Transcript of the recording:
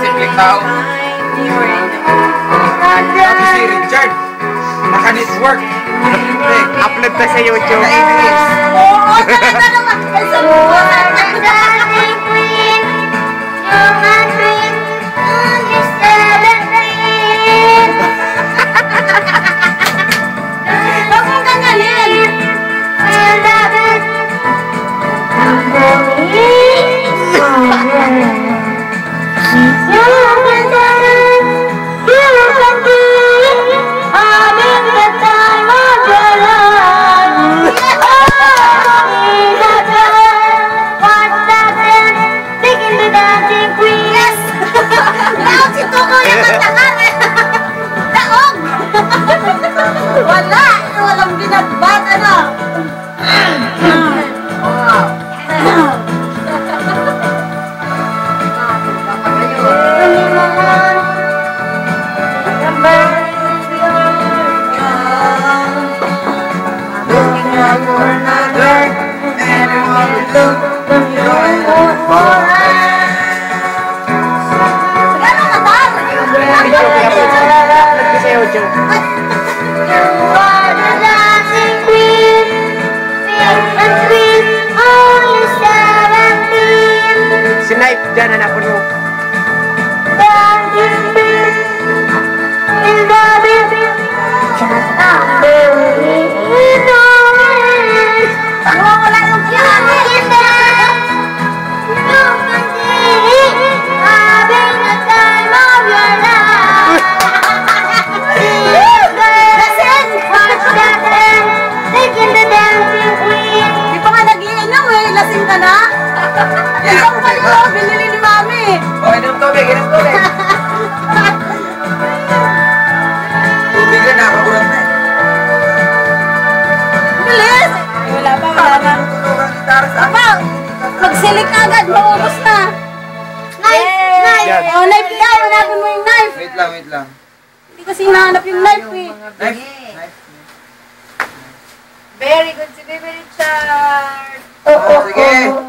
simpleng tao. Sabi si Richard, naka-network. Upload pa sa YouTube. Oo, talaga naman. Sa walang binagbat, ano? Snipe dyan, anak ko mo. Wala yung di pa nga nag-iinom eh, lasing ka na? Isang kayo, binili ni Mami. O, inom tubig. Tubig na, nakakulat na eh. Bilis! Wala pa. Papa, magsilik agad, maubos na. Knife! Oh, knife tayo, hanapin mo yung knife. Wait lang. Hindi kasi hinahanap yung knife eh. Knife. Very good si Baby Richard. Oh, sige.